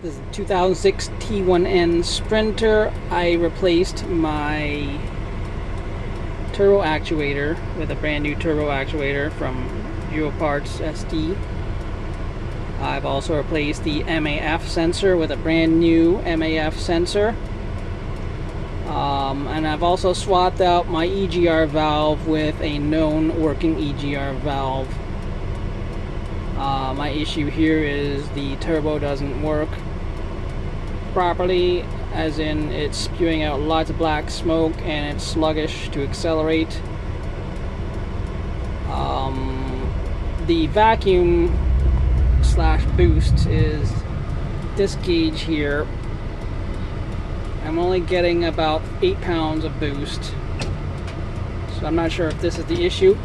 This is a 2006 T1N Sprinter. I replaced my turbo actuator with a brand new turbo actuator from Parts SD. I've also replaced the MAF sensor with a brand new MAF sensor. And I've also swapped out my EGR valve with a known working EGR valve. My issue here is the turbo doesn't work properly, as in it's spewing out lots of black smoke and it's sluggish to accelerate. The vacuum slash boost is this gauge here. I'm only getting about 8 pounds of boost, so I'm not sure if this is the issue.